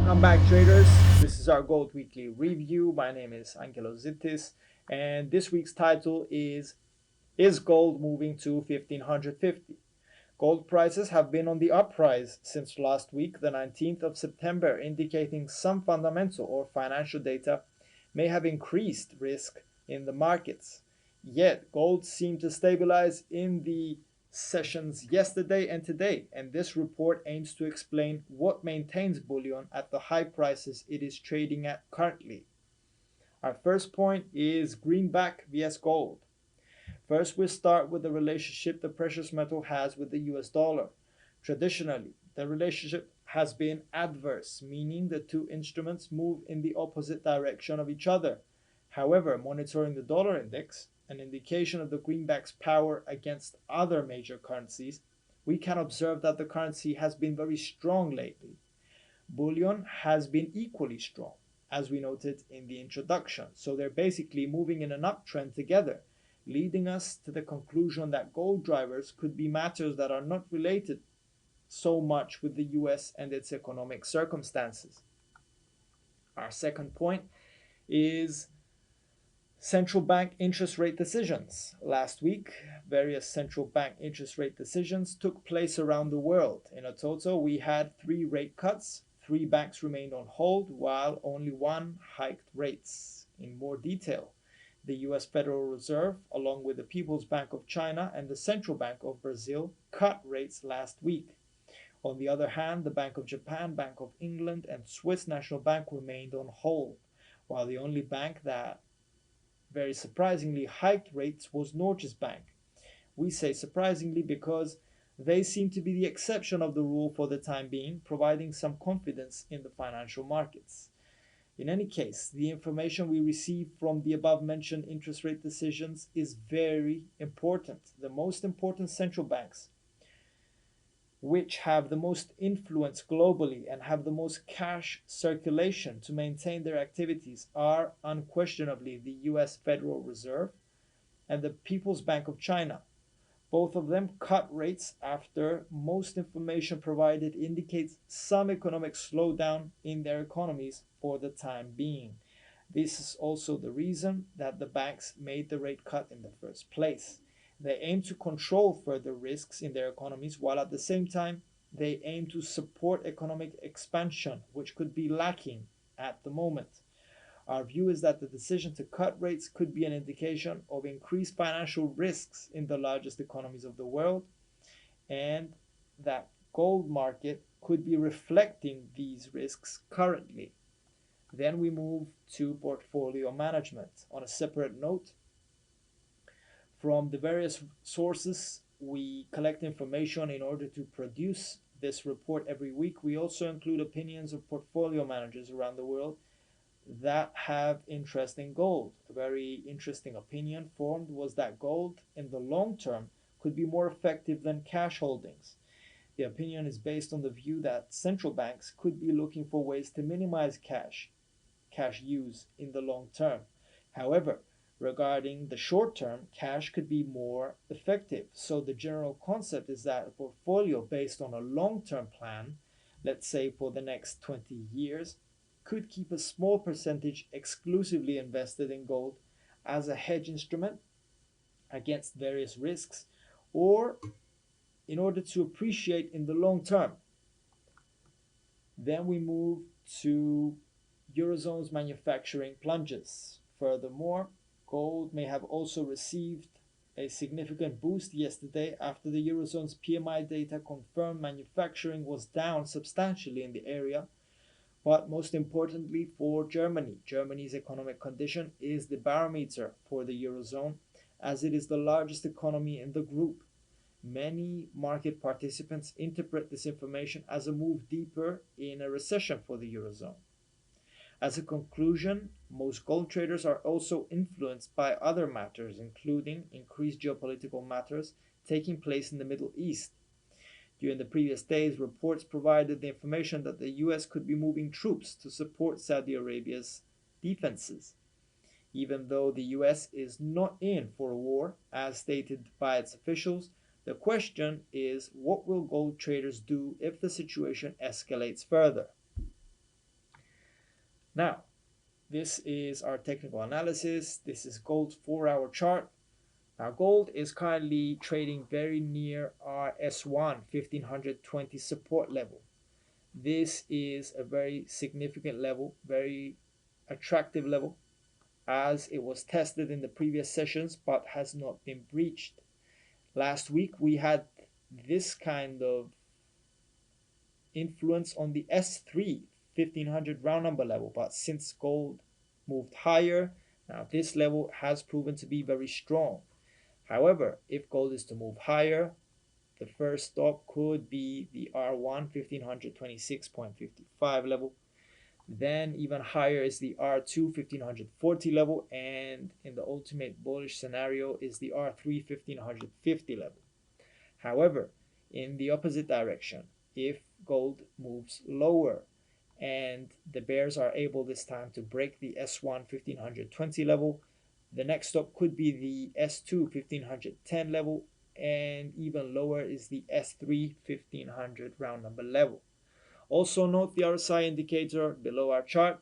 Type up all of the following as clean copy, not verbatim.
Welcome back, traders. This is our Gold Weekly Review. My name is Angelo Zittis, and this week's title is Gold Moving to 1550? Gold prices have been on the uprise since last week, the 19th of September, indicating some fundamental or financial data may have increased risk in the markets. Yet, gold seemed to stabilize in the sessions yesterday and today, and this report aims to explain what maintains bullion at the high prices it is trading at currently. Our first point is Greenback vs gold. First, we'll start with the relationship the precious metal has with the US dollar. Traditionally, the relationship has been adverse, meaning the two instruments move in the opposite direction of each other. However, monitoring the dollar index, an indication of the greenback's power against other major currencies, we can observe that the currency has been very strong lately. Bullion has been equally strong, as we noted in the introduction, so they're basically moving in an uptrend together, leading us to the conclusion that gold drivers could be matters that are not related so much with the US and its economic circumstances. Our second point is central bank interest rate decisions. Last week, various central bank interest rate decisions took place around the world. In a total, we had 3 rate cuts. 3 banks remained on hold, while only one hiked rates. In more detail, the US Federal Reserve, along with the People's Bank of China and the Central Bank of Brazil, cut rates last week. On the other hand, the Bank of Japan, Bank of England, and Swiss National Bank remained on hold, while the only bank that very surprisingly hiked rates was Norges Bank. We say surprisingly because they seem to be the exception of the rule for the time being, providing some confidence in the financial markets. In any case, the information we receive from the above-mentioned interest rate decisions is very important. The most important central banks, which have the most influence globally and have the most cash circulation to maintain their activities, are unquestionably the US Federal Reserve and the People's Bank of China. Both of them cut rates after most information provided indicates some economic slowdown in their economies for the time being. This is also the reason that the banks made the rate cut in the first place. They aim to control further risks in their economies, while at the same time they aim to support economic expansion, which could be lacking at the moment. Our view is that the decision to cut rates could be an indication of increased financial risks in the largest economies of the world, and that gold market could be reflecting these risks currently. Then we move to portfolio management. On a separate note, from the various sources we collect information in order to produce this report every week, we also include opinions of portfolio managers around the world that have interest in gold. A very interesting opinion formed was that gold in the long term could be more effective than cash holdings. The opinion is based on the view that central banks could be looking for ways to minimize cash use in the long term. However, regarding the short term, cash could be more effective. So the general concept is that a portfolio based on a long-term plan, let's say for the next 20 years, could keep a small percentage exclusively invested in gold as a hedge instrument against various risks, or in order to appreciate in the long term. Then we move to Eurozone's manufacturing plunges. Furthermore, gold may have also received a significant boost yesterday after the Eurozone's PMI data confirmed manufacturing was down substantially in the area. But most importantly for Germany, Germany's economic condition is the barometer for the Eurozone, as it is the largest economy in the group. Many market participants interpret this information as a move deeper in a recession for the Eurozone. As a conclusion, most gold traders are also influenced by other matters, including increased geopolitical matters taking place in the Middle East. During the previous days, reports provided the information that the US could be moving troops to support Saudi Arabia's defenses. Even though the US is not in for a war, as stated by its officials, the question is, what will gold traders do if the situation escalates further? Now, this is our technical analysis. This is gold's 4-hour chart. Now, gold is currently trading very near our S1 1520 support level. This is a very significant level, very attractive level, as it was tested in the previous sessions but has not been breached. Last week we had this kind of influence on the S3 1500 round number level, but since gold moved higher, now this level has proven to be very strong. However, if gold is to move higher, the first stop could be the R1 1526.55 level. Then even higher is the R2 1540 level, and in the ultimate bullish scenario is the R3 1550 level. However, in the opposite direction, if gold moves lower and the bears are able this time to break the S1 1520 level, the next stop could be the S2 1510 level, and even lower is the S3 1500 round number level. Also note the RSI indicator below our chart.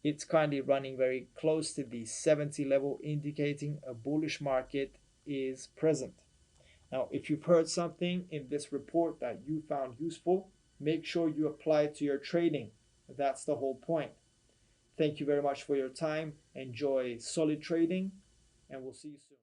It's currently running very close to the 70 level, indicating a bullish market is present. Now, if you've heard something in this report that you found useful, make sure you apply it to your trading. That's the whole point. Thank you very much for your time. Enjoy solid trading, and we'll see you soon.